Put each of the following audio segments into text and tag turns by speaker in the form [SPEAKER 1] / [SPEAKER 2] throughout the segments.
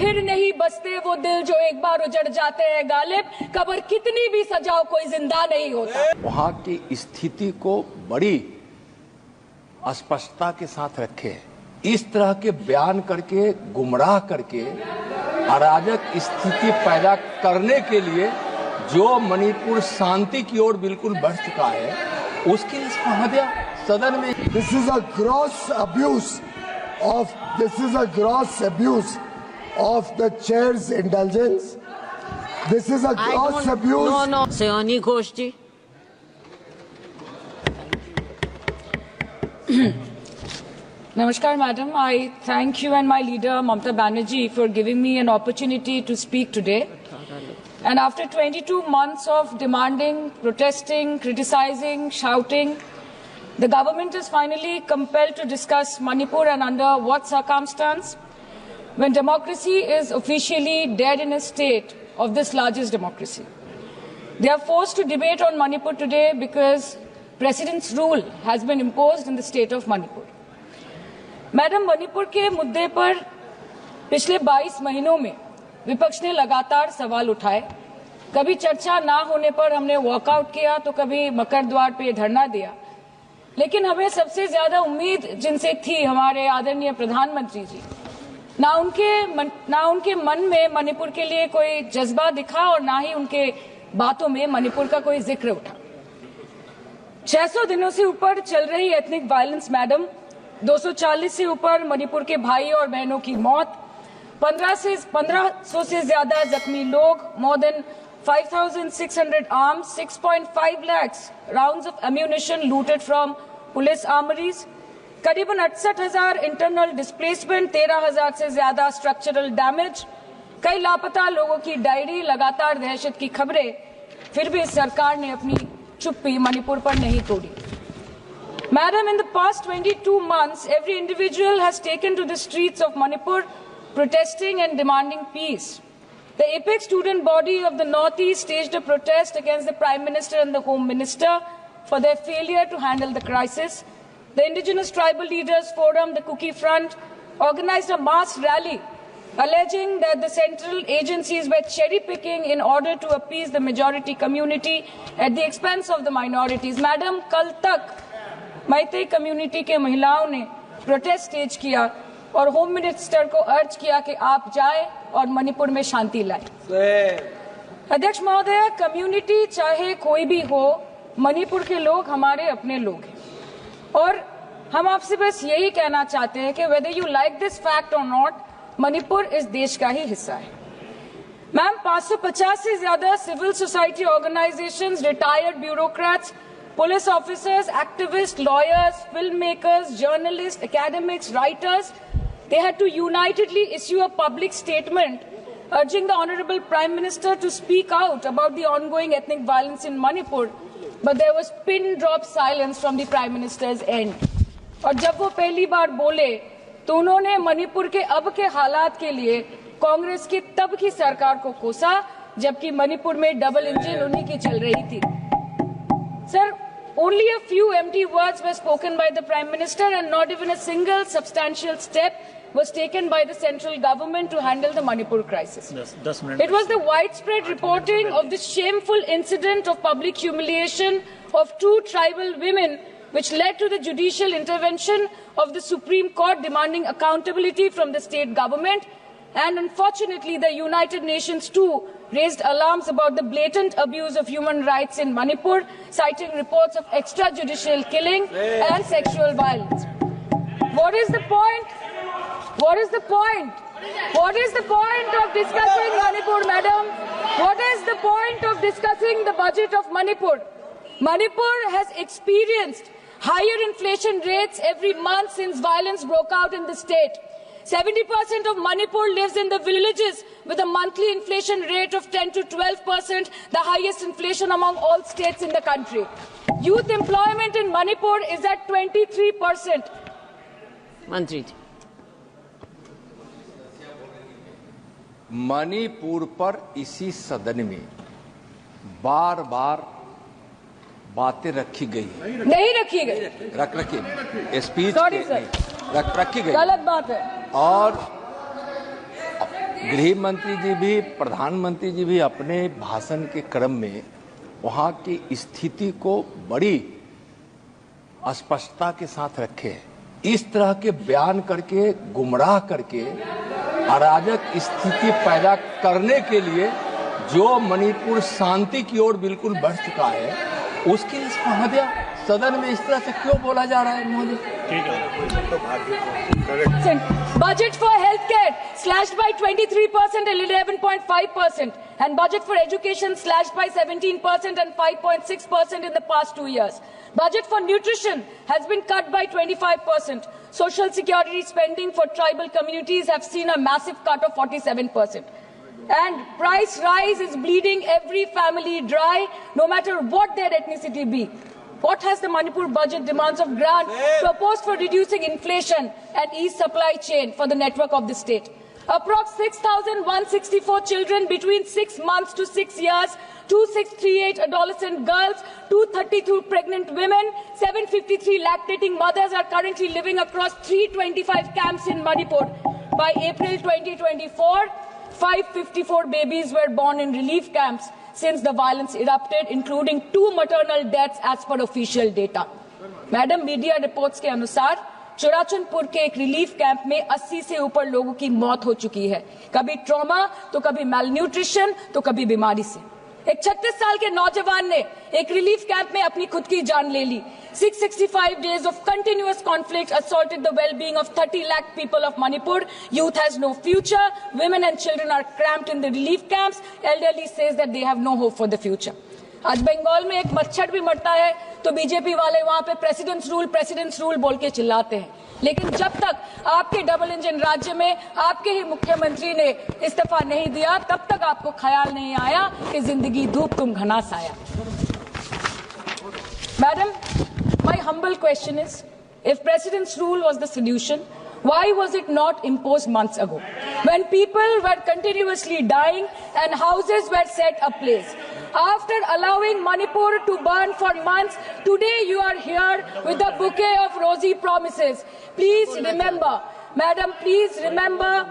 [SPEAKER 1] फिर नहीं बसते वो दिल जो एक बार उजड़ जाते हैं गालिब, कब्र कितनी भी सजाओ कोई जिंदा नहीं होता।
[SPEAKER 2] वहां की स्थिति को बड़ी स्पष्टता के साथ रखे। इस तरह के बयान करके, गुमराह करके, अराजक स्थिति पैदा करने के लिए जो मणिपुर शांति की ओर बिल्कुल बढ़ चुका है, उसके लिए सदन में
[SPEAKER 3] This is a gross abuse of the chair's indulgence. This is a gross abuse.
[SPEAKER 4] No. Sayani Ghosh ji.
[SPEAKER 1] Namaskar, madam. I thank you and my leader, Mamata Banerjee, for giving me an opportunity to speak today. And after 22 months of demanding, protesting, criticizing, shouting, the government is finally compelled to discuss Manipur, and under what circumstance? When democracy is officially dead in a state of this largest democracy. They are forced to debate on Manipur today because President's rule has been imposed in the state of Manipur. Madam, Manipur के मुद्दे पर पिछले 22 महीनों में विपक्ष ने लगातार सवाल उठाए। कभी चर्चा ना होने पर हमने वॉकआउट किया, तो कभी मकर द्वार पे धरना दिया। लेकिन हमें सबसे ज्यादा उम्मीद जिनसे थी हमारे आदरणीय प्रधानमंत्री जी, ना उनके मन में मणिपुर के लिए कोई जज्बा दिखा और ना ही उनके बातों में मणिपुर का कोई जिक्र उठा। 600 दिनों से ऊपर चल रही एथनिक वायलेंस मैडम, 240 से ऊपर मणिपुर के भाई और बहनों की मौत, 1500 से ज्यादा जख्मी लोग, more than 5,600 arms, 6.5 lakhs rounds of ammunition looted from police armories, करीबन 68,000 इंटरनल डिस्प्लेसमेंट, 13,000 से ज्यादा स्ट्रक्चरल डैमेज, कई लापता लोगों की डायरी, लगातार दहशत की खबरें। फिर भी सरकार ने अपनी चुप्पी मणिपुर पर नहीं तोड़ी। Madam, in the past 22 months, every individual has taken to the streets of Manipur, protesting and demanding peace. The apex student body of the Northeast staged a protest against the Prime Minister and the Home Minister for their failure to handle the crisis. The Indigenous Tribal Leaders Forum, the Kuki Front, organized a mass rally alleging that the central agencies were cherry-picking in order to appease the majority community at the expense of the minorities. Madam, कल तक Meitei community के महिलाओं ने protest stage किया और home minister को अर्ज किया कि आप जाएं और मणिपुर में शांति लाएं। अध्यक्ष महोदय, कम्युनिटी चाहे कोई भी हो, मणिपुर के लोग हमारे अपने लोग हैं और हम आपसे बस यही कहना चाहते हैं कि whether you like this fact or not, Manipur इस देश का ही हिस्सा है। मैम, 550 से ज्यादा civil society organisations, retired bureaucrats, police officers, activists, lawyers, filmmakers, journalists, academics, writers, they had to unitedly issue a public statement urging the Honorable Prime Minister to speak out about the ongoing ethnic violence in Manipur. But there was pin-drop silence from the Prime Minister's end. और जब वो पहली बार बोले तो उन्होंने मणिपुर के अब के हालात के लिए कांग्रेस की तब की सरकार को कोसा, जबकि मणिपुर में डबल इंजन उन्हीं की चल रही थी। Sir, only a few empty words were spoken by the Prime Minister and not even a single substantial step was taken by the central government to handle the Manipur crisis. It was the widespread reporting of the shameful incident of public humiliation of two tribal women which led to the judicial intervention of the Supreme Court demanding accountability from the state government. And unfortunately, the United Nations too raised alarms about the blatant abuse of human rights in Manipur, citing reports of extrajudicial killing and sexual violence. What is the point? What is the point? What is the point of discussing Manipur, madam? What is the point of discussing the budget of Manipur? Manipur has experienced higher inflation rates every month since violence broke out in the state. 70% of Manipur lives in the villages with a monthly inflation rate of 10 to 12%, the highest inflation among all states in the country. Youth employment in Manipur is at 23%.
[SPEAKER 4] Mantri ji.
[SPEAKER 2] Manipur पर इसी सदन में बार बार बातें रखी गई,
[SPEAKER 1] नहीं रखी गई,
[SPEAKER 2] रखी स्पीच
[SPEAKER 1] सॉरी सर,
[SPEAKER 2] रखी गई,
[SPEAKER 1] गलत बात है।
[SPEAKER 2] और गृह मंत्री जी भी, प्रधानमंत्री जी भी अपने भाषण के क्रम में वहां की स्थिति को बड़ी स्पष्टता के साथ रखे हैं। इस तरह के बयान करके, गुमराह करके अराजक स्थिति पैदा करने के लिए जो मणिपुर शांति की ओर बिल्कुल बढ़ चुका है, उसके लिए महोदय सदन में इस तरह से क्यों बोला जा रहा है महोदय?
[SPEAKER 1] Budget for healthcare slashed by 23% and 11.5%, and budget for education slashed by 17% and 5.6% in the past 2 years. Budget for nutrition has been cut by 25%. Social security spending for tribal communities have seen a massive cut of 47%. And price rise is bleeding every family dry, no matter what their ethnicity be. What has the Manipur budget demands of grant proposed for reducing inflation and ease supply chain for the network of the state? Approx 6,164 children between 6 months to 6 years, 2,638 adolescent girls, 232 pregnant women, 753 lactating mothers are currently living across 325 camps in Manipur. By April 2024, 554 babies were born in relief camps since the violence erupted, including 2 maternal deaths as per official data. Madam, media reports के अनुसार चुराचंदपुर के एक relief camp में 80 से ऊपर लोगों की मौत हो चुकी है, कभी ट्रॉमा तो कभी मैलन्यूट्रिशन तो कभी बीमारी से। एक 36 साल के नौजवान ने एक रिलीफ कैंप में अपनी खुद की जान ले ली। 665 days of continuous conflict assaulted the well-being of 30 lakh people of Manipur. Youth has no future. Women and children are cramped in the relief camps. Elderly says that they have no hope for the future. आज बंगाल में एक मच्छर भी मरता है तो BJP वाले वहां पे प्रेसिडेंट्स रूल बोल के चिल्लाते हैं, लेकिन जब तक आपके डबल इंजन राज्य में आपके ही मुख्यमंत्री ने इस्तीफा नहीं दिया, तब तक आपको ख्याल नहीं आया कि जिंदगी धूप तुम घनास आया। Madam, my humble question is, if president's rule was the solution, why was it not imposed months ago, when people were continuously dying and houses were set ablaze? After allowing Manipur to burn for months, today you are here with a bouquet of rosy promises. Please remember, Madam, please remember,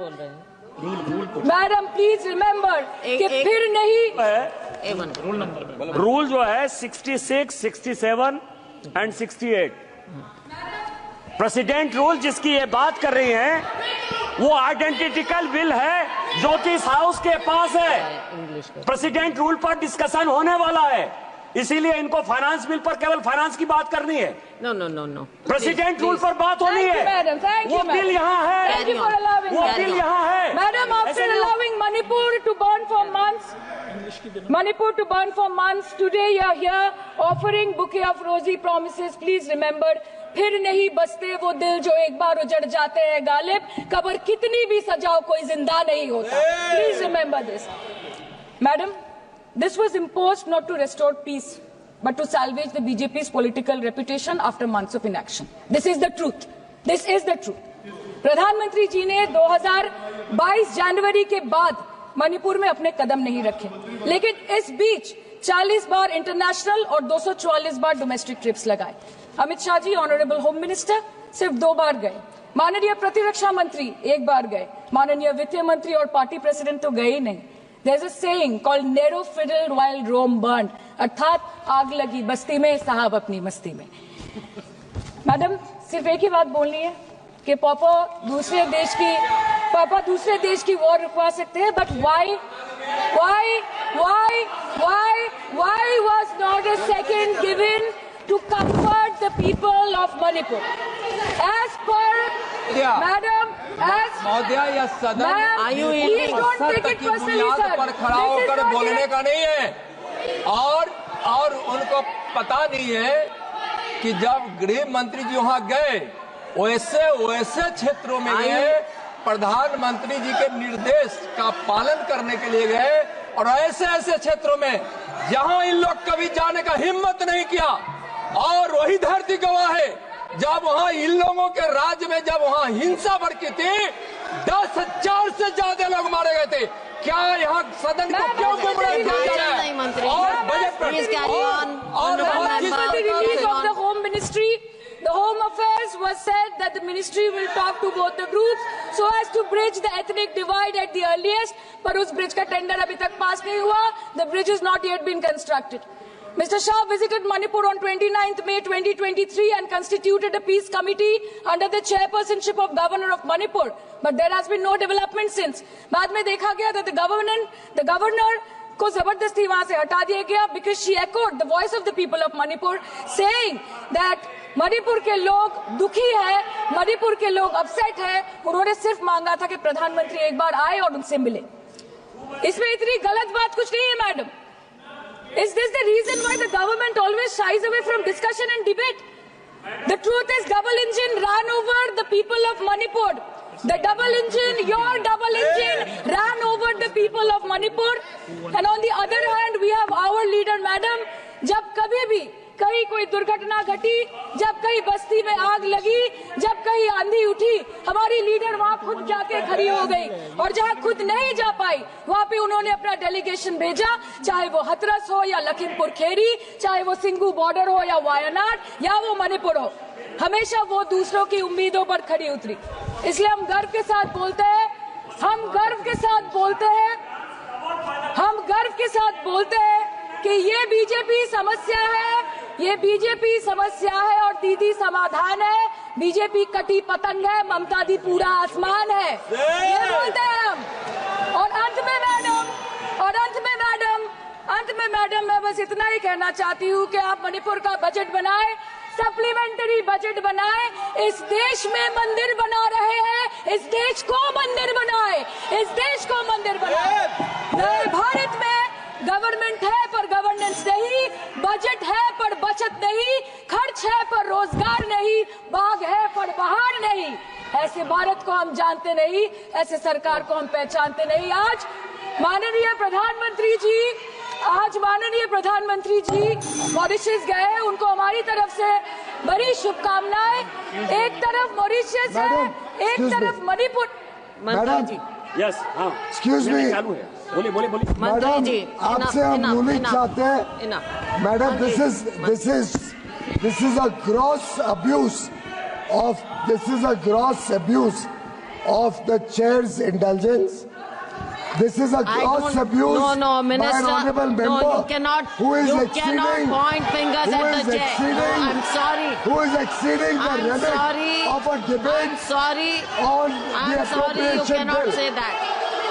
[SPEAKER 1] Madam, please remember कि फिर नहीं
[SPEAKER 5] rule जो है 66, 67 and 68 president rule जिसकी ये बात कर रही हैं, वो आइडेंटिकल बिल है जो कि इस हाउस के पास है। प्रेसिडेंट रूल पर डिस्कशन होने वाला है, इसीलिए इनको फाइनेंस बिल पर केवल फाइनेंस की बात करनी है।
[SPEAKER 4] नो
[SPEAKER 5] प्रेसिडेंट रूल पर बात होनी है। वो बिल यहाँ है, वो बिल यहाँ है।
[SPEAKER 1] Madam, after allowing Manipur to burn for months, today you are here offering bouquet of rosy promises. Please remember, फिर नहीं बसते वो दिल जो एक बार उजड़ जाते हैं गालिब, कब्र कितनी भी सजाओ कोई जिंदा नहीं होता। Please remember this. Madam, this was imposed not to restore peace, but to salvage the BJP's political reputation after months of inaction. This is the truth. This is the truth. प्रधानमंत्री जी ने 2022 जनवरी के बाद मणिपुर में अपने कदम नहीं रखे, लेकिन इस बीच 40 बार इंटरनेशनल और 244 बार डोमेस्टिक ट्रिप्स लगाए। Amit Shah ji, honourable home minister, सिर्फ 2 बार गए। माननीय प्रतिरक्षा मंत्री 1 बार गए। माननीय वित्त मंत्री और पार्टी प्रेसिडेंट तो गए ही नहीं। There's a saying called narrow fiddle while Rome burned, अर्थात आग लगी बस्ती में, साहब अपनी मस्ती में। मैडम, सिर्फ एक ही बात बोलनी है कि पापा दूसरे देश की वॉर रुकवा सकते हैं, but why was not a second given to comfort the people of Manipur? As per Madam,
[SPEAKER 2] महोदया, यह सदन
[SPEAKER 1] please don't take it personally, sir.
[SPEAKER 2] पर खड़ा होकर बोलने का नहीं है, और उनको पता नहीं है कि जब गृह मंत्री जी वहां गए, वैसे क्षेत्रों में गए, प्रधानमंत्री जी के निर्देश का पालन करने के लिए गए, और ऐसे क्षेत्रों में जहां इन लोग कभी जाने का हिम्मत नहीं किया। और वही धरती गवाह है, जब वहां इन लोगों के राज्य में जब वहां हिंसा भड़की थी, 10,000 से ज्यादा लोग मारे गए थे। क्या यहाँ सदन को क्यों गुमराह किया जा रहा है? और budget
[SPEAKER 1] home ministry, The Home Affairs was said that the ministry will talk to both the groups so as to bridge the ethnic divide at the earliest. पर उस bridge का tender अभी तक pass नहीं हुआ. The bridge has not yet been constructed. Mr. Shah visited Manipur on 29th May 2023 and constituted a peace committee under the chairpersonship of Governor of Manipur. But there has been no development since. बाद में देखा गया that the governor को जबरदस्ती वहां से हटा दिया गया because she echoed the voice of the people of Manipur saying that Manipur के लोग दुखी है, मणिपुर के लोग अपसेट है. उन्होंने सिर्फ मांगा था कि प्रधानमंत्री एक बार आए और उनसे मिले. इसमें इतनी गलत बात कुछ नहीं है madam. Is this the reason why the government always shies away from discussion and debate? The truth is double engine ran over the people of Manipur. The double engine, your double engine ran over the people of Manipur. And on the other hand, we have our leader, madam. जब कभी भी कहीं कोई दुर्घटना घटी, जब कहीं बस्ती में आग लगी, जब कहीं आंधी उठी, हमारी लीडर वहां खुद जाके खड़ी हो गई. और जहां खुद नहीं जा पाई, वहां पे उन्होंने अपना डेलीगेशन भेजा, चाहे वो हथरस हो या लखीमपुर खीरी, चाहे वो सिंगू बॉर्डर हो या वायनाड या वो मणिपुर हो. हमेशा वो दूसरों की उम्मीदों पर खड़ी उतरी. इसलिए हम गर्व के साथ बोलते हैं, हम गर्व के साथ बोलते हैं, हम गर्व के साथ बोलते हैं कि ये बीजेपी समस्या है, ये बीजेपी समस्या है और दीदी समाधान है. बीजेपी कटी पतंग है, ममता दी पूरा आसमान है. ये बोलते हैं हम. और अंत में मैडम मैं बस इतना ही कहना चाहती हूँ कि आप मणिपुर का बजट बनाएं, सप्लीमेंट्री बजट बनाए. इस देश में मंदिर बना रहे हैं, इस देश को मंदिर बनाए, इस देश को मंदिर बनाए. नए भारत में गवर्नमेंट है पर गवर्नेंस नहीं, बजट है पर बचत नहीं, खर्च है पर रोजगार नहीं, बाग है पर बहार नहीं. ऐसे भारत को हम जानते नहीं, ऐसे सरकार को हम पहचानते नहीं. आज माननीय प्रधानमंत्री जी मॉरिशस गए, उनको हमारी तरफ से बड़ी शुभकामनाएं. एक तरफ मॉरिशस है, एक तरफ मणिपुर.
[SPEAKER 4] मंत्री जी,
[SPEAKER 5] यस, हाँ,
[SPEAKER 3] एक्सक्यूज मी,
[SPEAKER 5] चालू है. बोलिए.
[SPEAKER 3] मैडम आपसे हम यूनिट चाहते हैं. Madam this is a gross abuse of the chair's indulgence. This is a gross abuse by an honorable member.
[SPEAKER 4] No, you cannot.
[SPEAKER 3] Who is
[SPEAKER 4] you
[SPEAKER 3] exceeding,
[SPEAKER 4] cannot point fingers at the chair. No, I'm sorry.
[SPEAKER 3] Who is exceeding the
[SPEAKER 4] I'm
[SPEAKER 3] limit
[SPEAKER 4] sorry.
[SPEAKER 3] of a debate
[SPEAKER 4] I'm sorry.
[SPEAKER 3] on the
[SPEAKER 4] I'm sorry. You
[SPEAKER 3] appropriation
[SPEAKER 4] cannot
[SPEAKER 3] bill.
[SPEAKER 4] say that.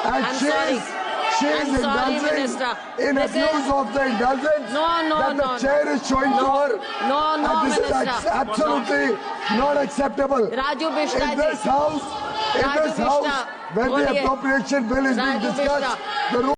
[SPEAKER 3] And
[SPEAKER 4] I'm
[SPEAKER 3] she
[SPEAKER 4] sorry.
[SPEAKER 3] is
[SPEAKER 4] I'm sorry,
[SPEAKER 3] indulging
[SPEAKER 4] Minister.
[SPEAKER 3] in
[SPEAKER 4] This
[SPEAKER 3] abuse
[SPEAKER 4] is-
[SPEAKER 3] of the indulgence that the
[SPEAKER 4] no.
[SPEAKER 3] chair is showing to her.
[SPEAKER 4] No,
[SPEAKER 3] And this
[SPEAKER 4] Minister.
[SPEAKER 3] is absolutely not acceptable.
[SPEAKER 4] Raju Bishra
[SPEAKER 3] In
[SPEAKER 4] ji.
[SPEAKER 3] this house,
[SPEAKER 4] Raju Bishra,
[SPEAKER 3] when the
[SPEAKER 4] boliye.
[SPEAKER 3] appropriation bill is being
[SPEAKER 4] Raju
[SPEAKER 3] discussed,
[SPEAKER 4] Bishra.
[SPEAKER 3] the